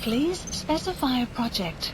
Please specify a project.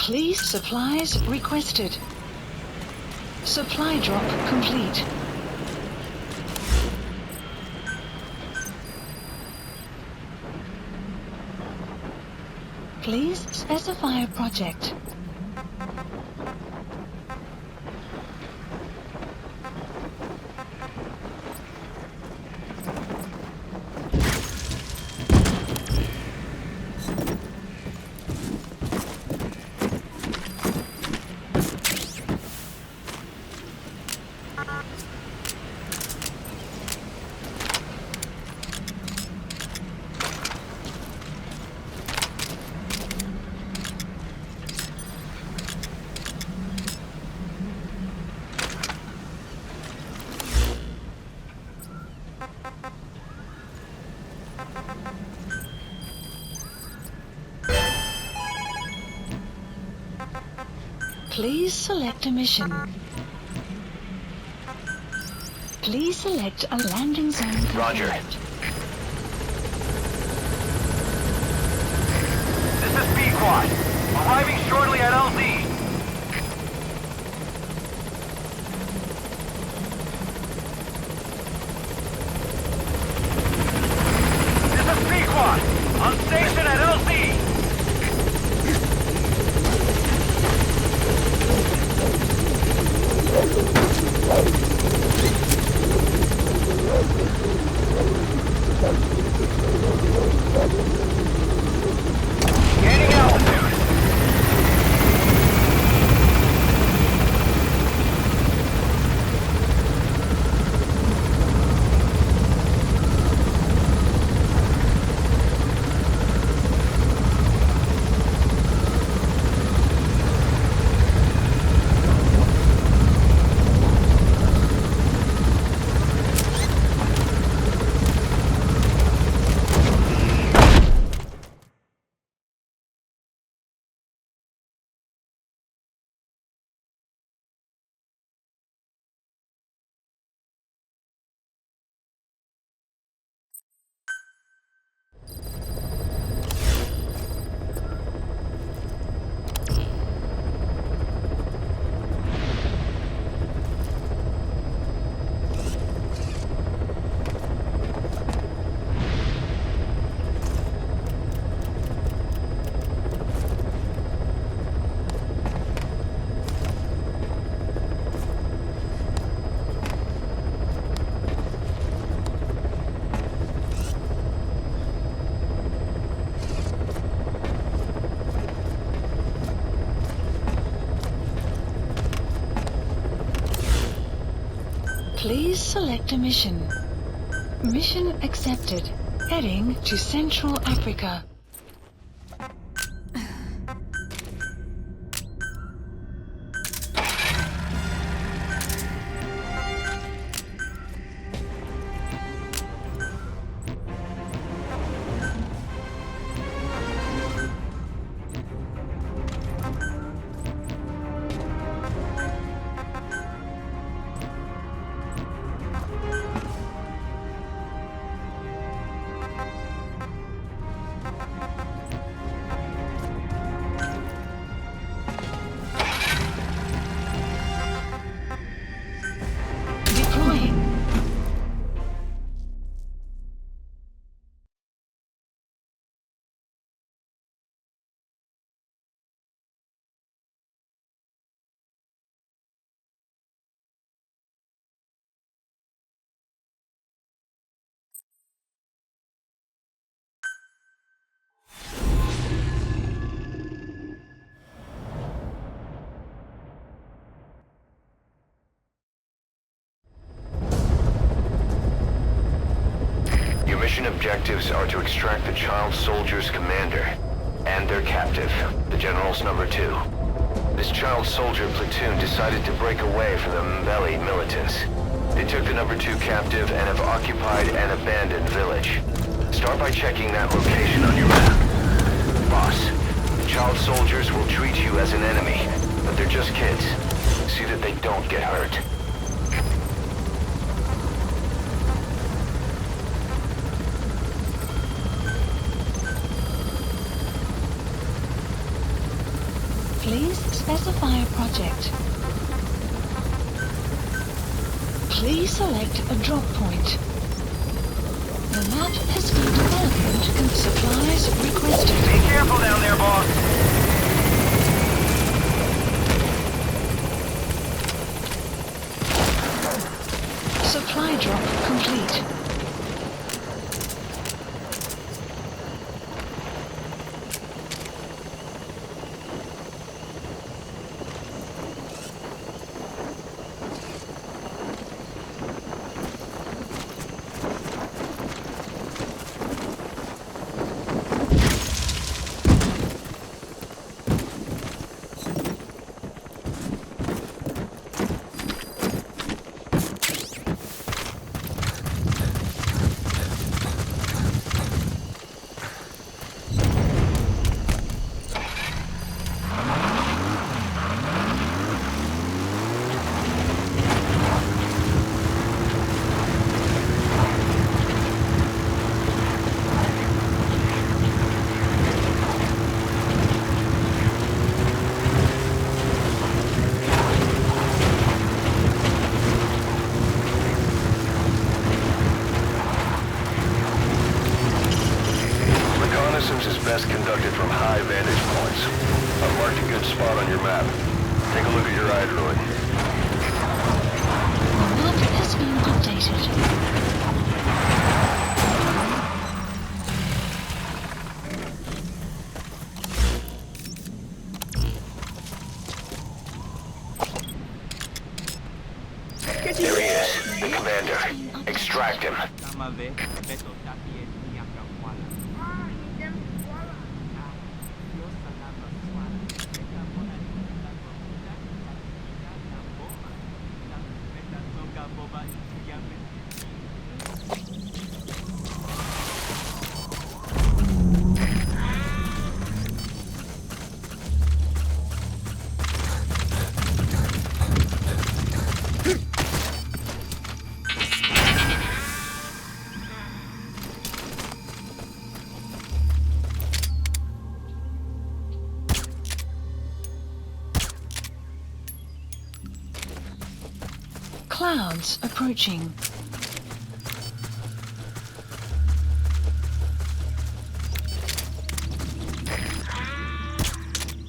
Please supplies requested. Supply drop complete. Please specify a project. Please select a mission. Please select a landing zone confirmed. Roger. This is P-Quad. Arriving shortly at LZ. This is P-Quad. On station at LZ. Gaining altitude. Please select a mission. Mission accepted. Heading to Central Africa. mission objectives are to extract the child soldier's commander and their captive, the General's number 2. This child soldier platoon decided to break away from the Mbeli militants. They took the number 2 captive and have occupied an abandoned village. Start by checking that location on your map. Boss, the child soldiers will treat you as an enemy, but they're just kids. See that they don't get hurt. Please specify a project. Please select a drop point. The map has been developed and supplies requested. Be careful down there, boss. Supply drop complete. Best conducted from high vantage points. I've marked a good spot on your map. Take a look at your iDroid. The map has been updated. There he is, the commander. Extract him. Clouds approaching.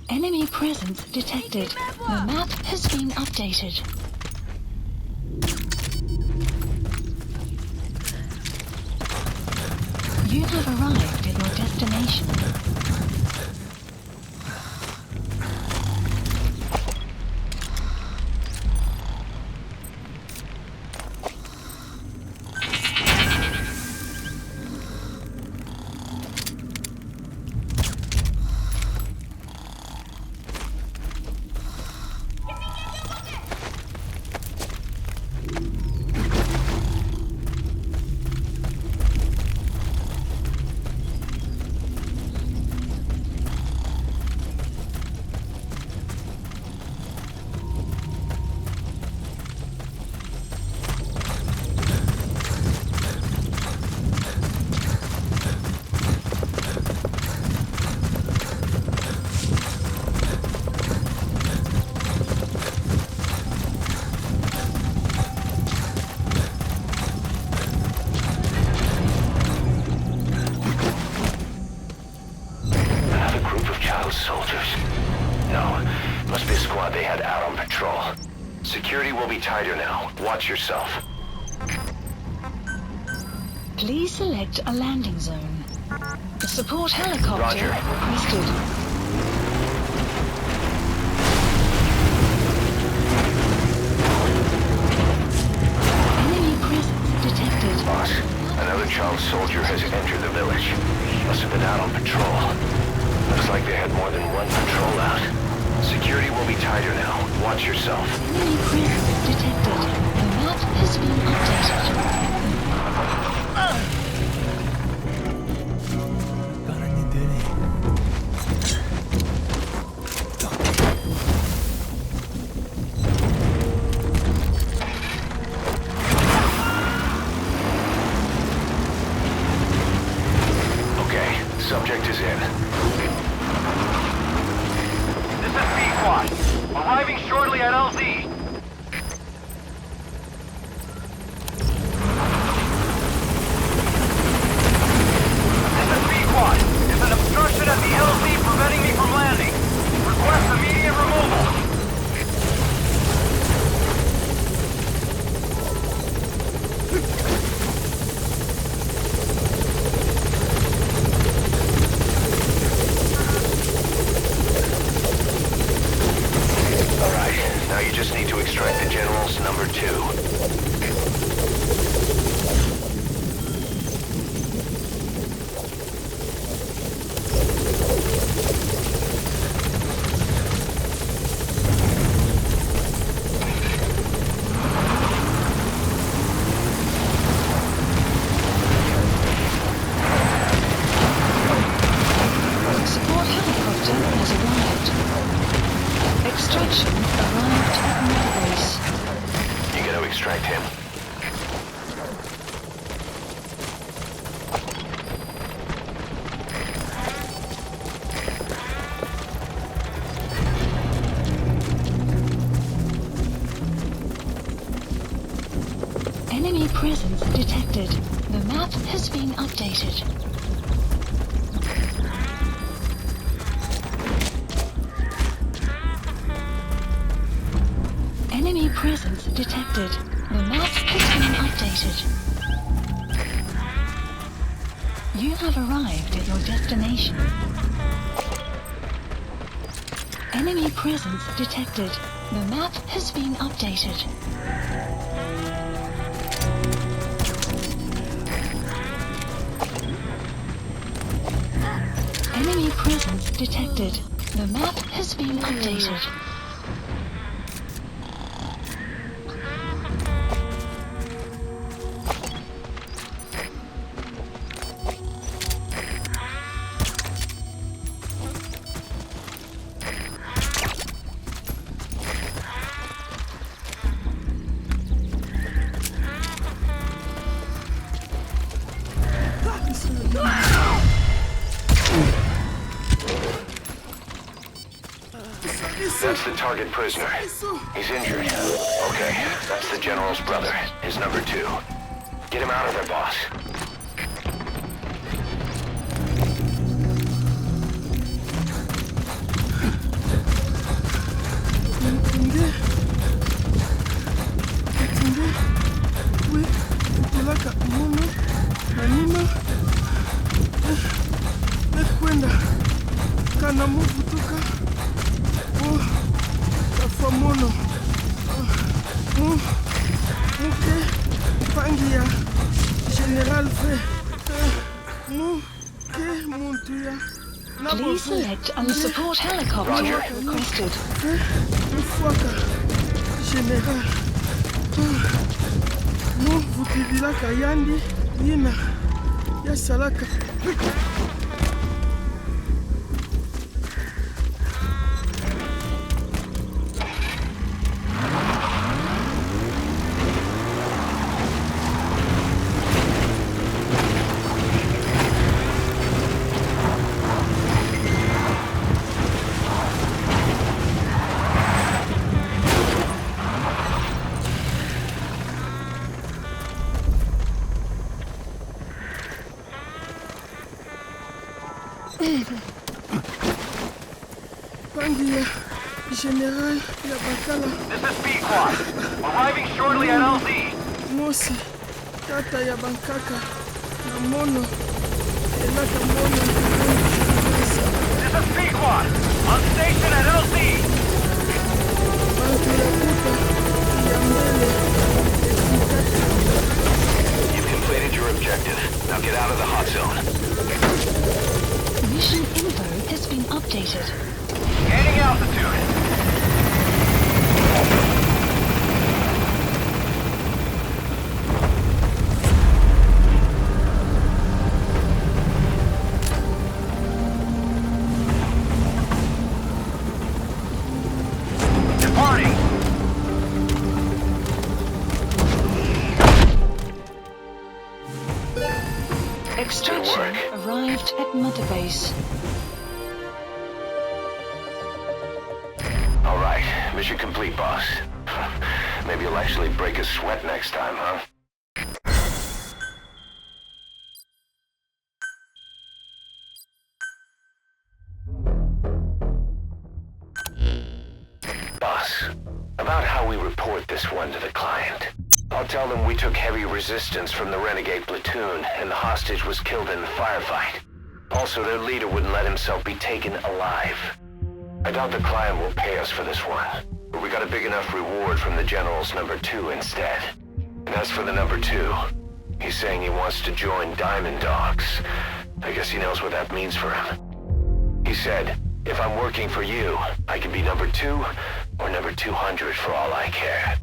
Enemy presence detected. The map has been updated. You have arrived at your destination. Security will be tighter now. Watch yourself. Please select a landing zone. The support helicopter requested. Enemy presence detected. Boss, another child soldier has number 2. Support helicopter has arrived. Extraction arrived at Mother Base. You gotta extract him. Enemy presence detected. The map has been updated. Enemy presence detected. The map has been updated. You have arrived at your destination. Enemy presence detected. The map has been updated. Enemy presence detected. The map has been updated. That's the target prisoner. He's injured. Okay, that's the general's brother, his number 2. Get him out of there, boss. Please select and support helicopter Roger. requested. General. No, vukivilaka yandi yina yasalaka. Pangia, General Yabakala, This is Pequod. Arriving shortly at LZ. Mosi, Tata Yabankaka, Namono, Elaka Mono, This is Pequod. On station at LZ. Bantu Yakuta, Yambele, You've completed your objective. Now get out of the hot zone. Mission info has been updated. Gaining altitude. Departing. Extraction arrived at Mother Base. All right, mission complete, boss. Maybe you'll actually break a sweat next time, huh? Boss, about how we report this one to the client. I'll tell them we took heavy resistance from the renegade platoon and the hostage was killed in the firefight. Also, their leader wouldn't let himself be taken alive. I doubt the client will pay us for this one. but we got a big enough reward from the General's number 2 instead. And as for the number 2, he's saying he wants to join Diamond Dogs. I guess he knows what that means for him. He said, if I'm working for you, I can be number 2 or number 200 for all I care.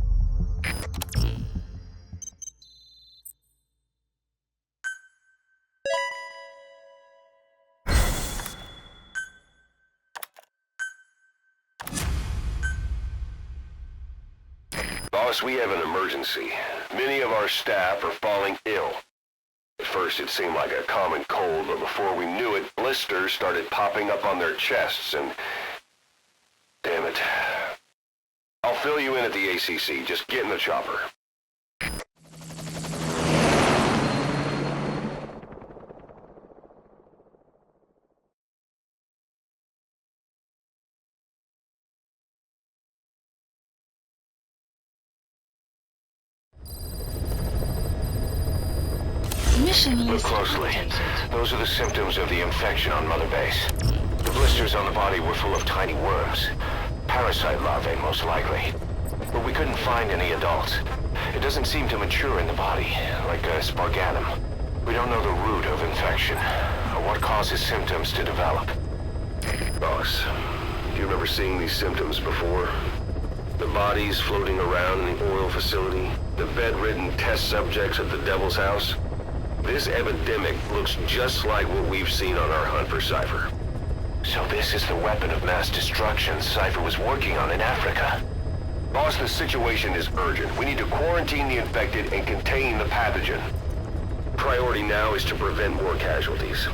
Boss, we have an emergency. Many of our staff are falling ill. At first it seemed like a common cold, but before we knew it, blisters started popping up on their chests and... Damn it. I'll fill you in at the ACC. Just get in the chopper. Mission Look list closely. updated. Those are the symptoms of the infection on Mother Base. The blisters on the body were full of tiny worms. Parasite larvae, most likely. But we couldn't find any adults. It doesn't seem to mature in the body, like a spargatum. We don't know the root of infection, or what causes symptoms to develop. Boss, do you remember seeing these symptoms before? The bodies floating around in the oil facility, the bedridden test subjects at the Devil's House. This epidemic looks just like what we've seen on our hunt for Cypher. So this is the weapon of mass destruction Cypher was working on in Africa. Boss, the situation is urgent. We need to quarantine the infected and contain the pathogen. Priority now is to prevent more casualties.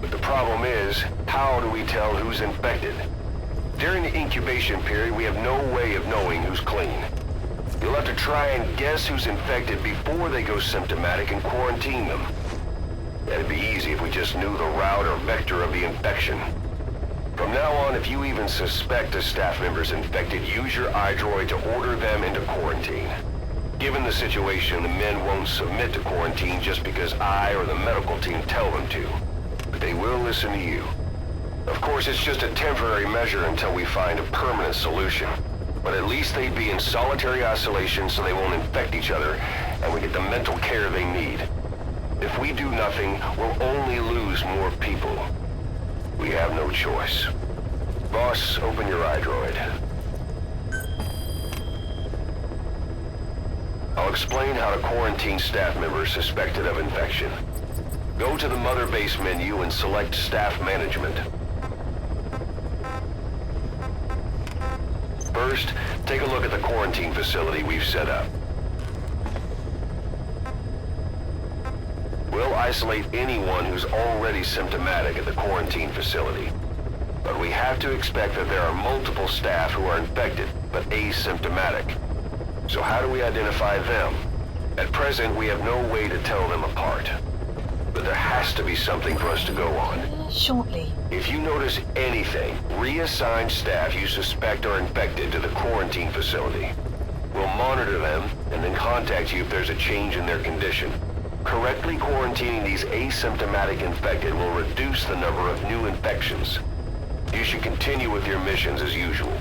But the problem is, how do we tell who's infected? During the incubation period, we have no way of knowing who's clean. You'll have to try and guess who's infected before they go symptomatic and quarantine them. That'd be easy if we just knew the route or vector of the infection. From now on, if you even suspect a staff member's infected, use your iDroid to order them into quarantine. Given the situation, the men won't submit to quarantine just because I or the medical team tell them to. But they will listen to you. Of course, it's just a temporary measure until we find a permanent solution. But at least they'd be in solitary isolation so they won't infect each other, and we get the mental care they need. If we do nothing, we'll only lose more people. We have no choice. Boss, open your iDroid. I'll explain how to quarantine staff members suspected of infection. Go to the Mother Base menu and select Staff Management. First, take a look at the quarantine facility we've set up. We'll isolate anyone who's already symptomatic at the quarantine facility. But we have to expect that there are multiple staff who are infected, but asymptomatic. So how do we identify them? At present, we have no way to tell them apart. But there has to be something for us to go on. Shortly. If you notice anything, reassign staff you suspect are infected to the quarantine facility. We'll monitor them and then contact you if there's a change in their condition. Correctly quarantining these asymptomatic infected will reduce the number of new infections. You should continue with your missions as usual.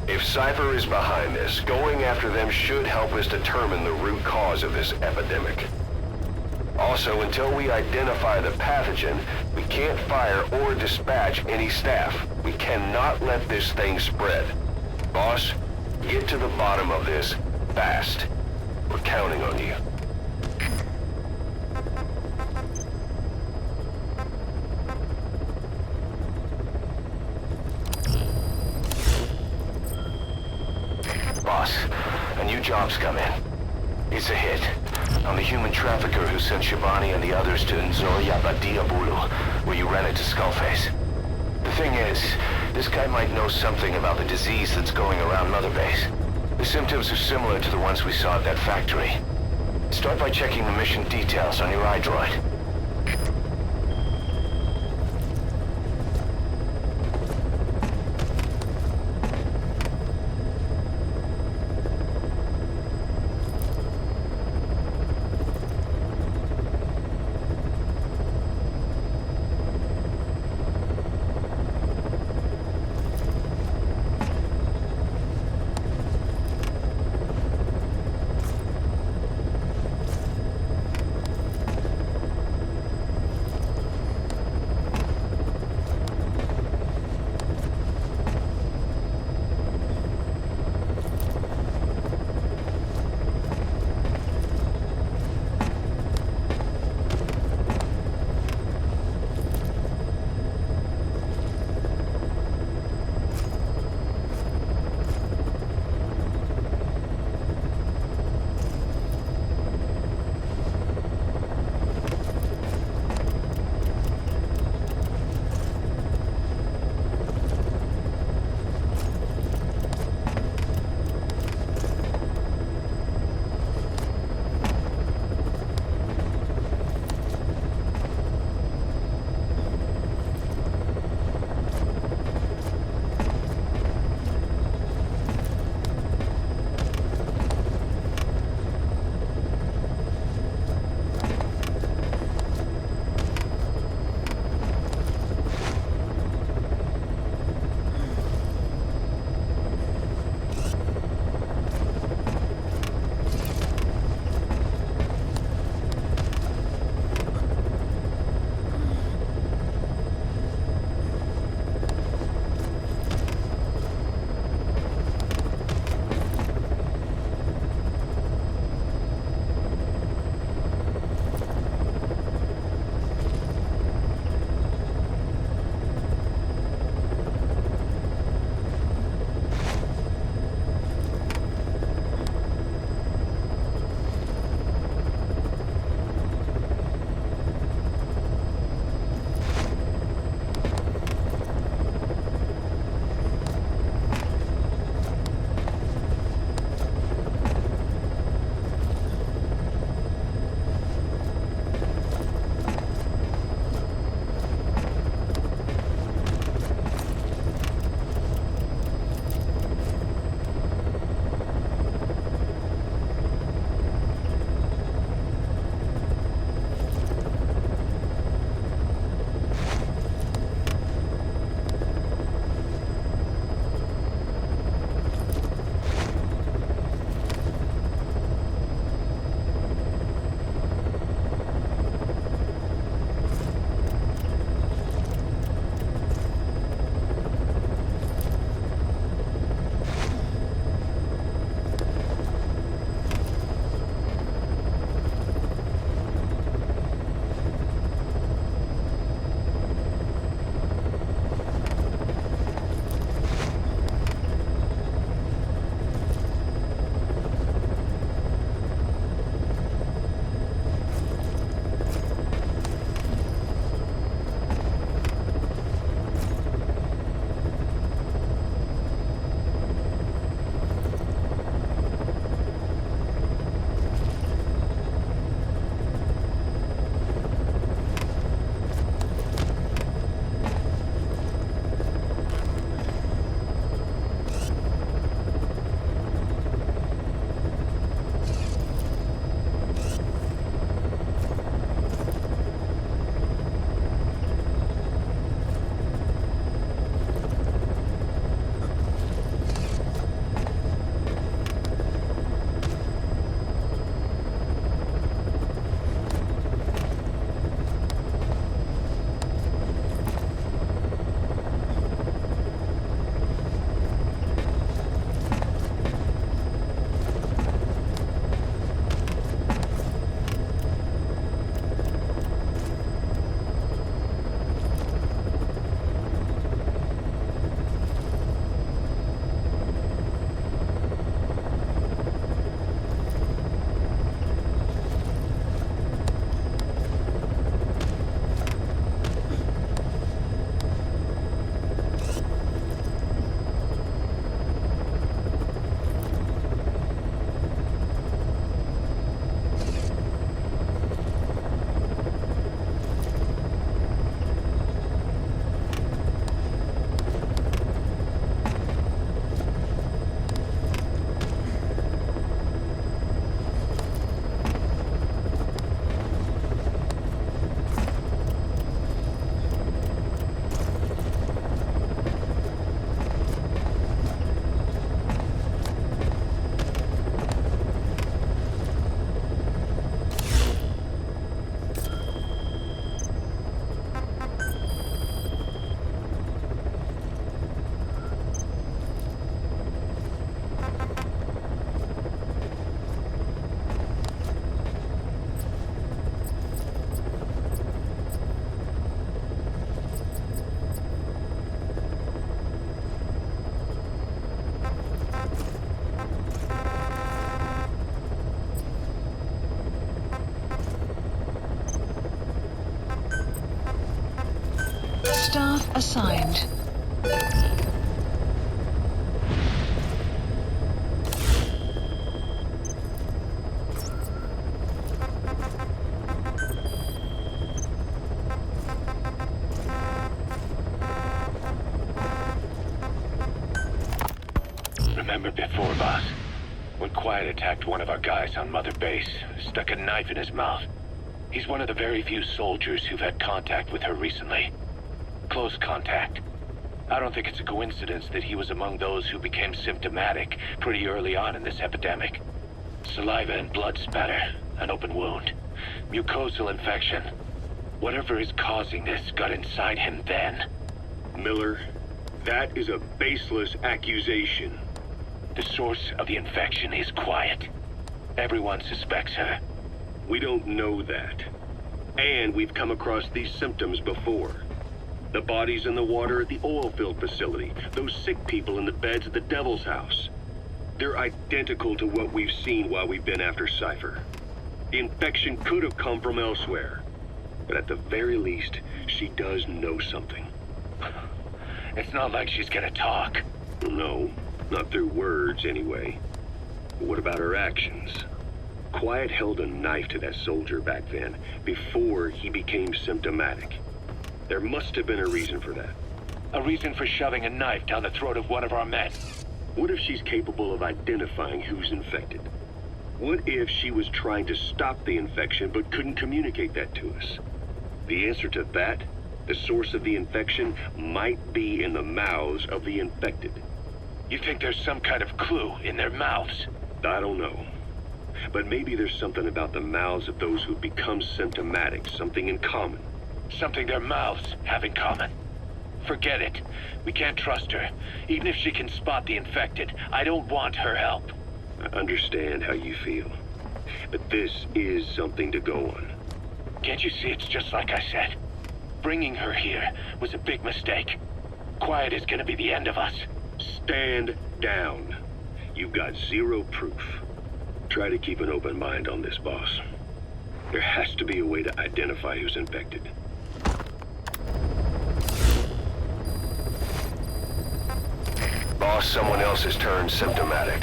If Cypher is behind this, going after them should help us determine the root cause of this epidemic. Also, until we identify the pathogen, we can't fire or dispatch any staff. We cannot let this thing spread. Boss, get to the bottom of this fast. We're counting on you. Boss, a new job's come in. It's a hit. I'm the human trafficker who sent Shabani and the others to Nzoya Badiabulu, where you ran into Skullface. The thing is, this guy might know something about the disease that's going around Mother Base. The symptoms are similar to the ones we saw at that factory. Start by checking the mission details on your iDroid. assigned. Remember before, boss? When Quiet attacked one of our guys on Mother Base, stuck a knife in his mouth. He's one of the very few soldiers who've had contact with her recently. Close contact. I don't think it's a coincidence that he was among those who became symptomatic pretty early on in this epidemic. Saliva and blood spatter, an open wound, mucosal infection. Whatever is causing this got inside him then. Miller, that is a baseless accusation. The source of the infection is Quiet. Everyone suspects her. We don't know that. And we've come across these symptoms before. The bodies in the water at the oil field facility, those sick people in the beds at the Devil's House. They're identical to what we've seen while we've been after Cypher. The infection could have come from elsewhere. But at the very least, she does know something. It's not like she's gonna talk. No, not through words anyway. But what about her actions? Quiet held a knife to that soldier back then, before he became symptomatic. There must have been a reason for that. A reason for shoving a knife down the throat of one of our men. What if she's capable of identifying who's infected? What if she was trying to stop the infection but couldn't communicate that to us? The answer to that, the source of the infection, might be in the mouths of the infected. You think there's some kind of clue in their mouths? I don't know. But maybe there's something about the mouths of those who become symptomatic, something in common. Something their mouths have in common. Forget it. We can't trust her. Even if she can spot the infected, I don't want her help. I understand how you feel. But this is something to go on. Can't you see it's just like I said? Bringing her here was a big mistake. Quiet is gonna be the end of us. Stand down. You've got zero proof. Try to keep an open mind on this, boss. There has to be a way to identify who's infected. Boss, someone else has turned symptomatic.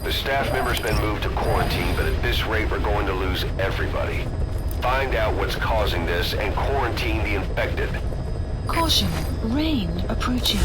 The staff member's been moved to quarantine, but at this rate we're going to lose everybody. Find out what's causing this and quarantine the infected. Caution, rain approaching.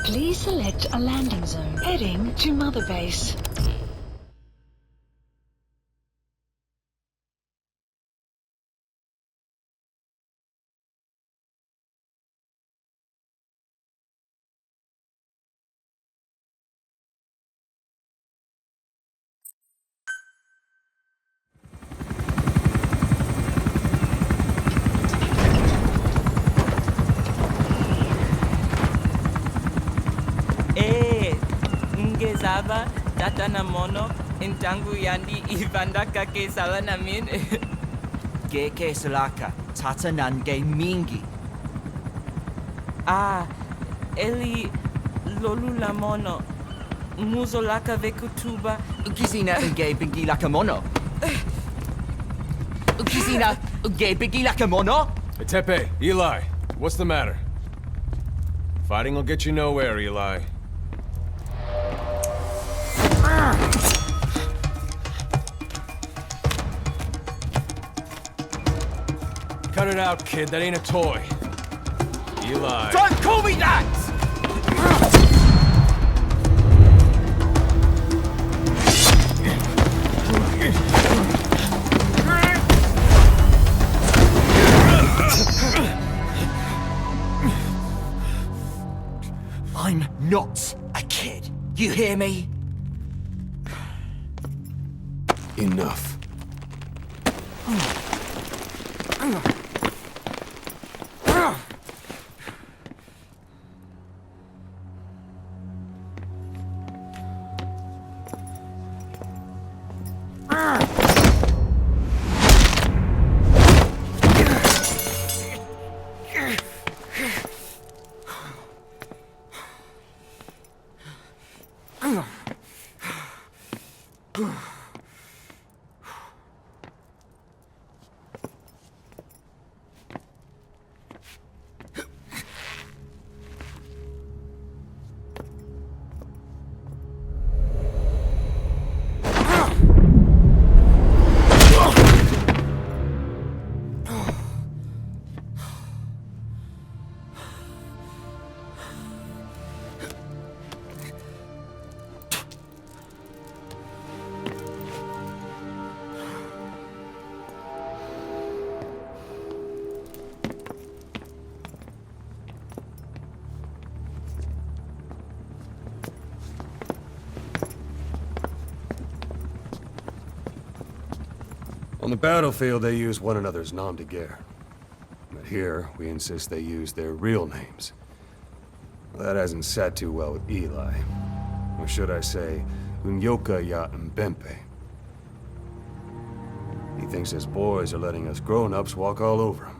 Please select a landing zone heading to Mother Base. Ngezaba tata na mono intangu yandi ivandaka ke sala namin. Geke salaka tata nange mingi. Ah, eli lolula mono muzolaka vekutuba. Ukizina unge bingi laka mono. Ukizina unge bingi laka mono. Hey, Tepe, Eli, what's the matter? Fighting will get you nowhere, Eli. Cut it out, kid. That ain't a toy. Eli. Don't call me that! not a kid. You hear me? Enough. On the battlefield, they use one another's nom de guerre. But here, we insist they use their real names. Well, that hasn't sat too well with Eli. Or should I say, Unyoka ya Mbempe. He thinks his boys are letting us grown-ups walk all over him.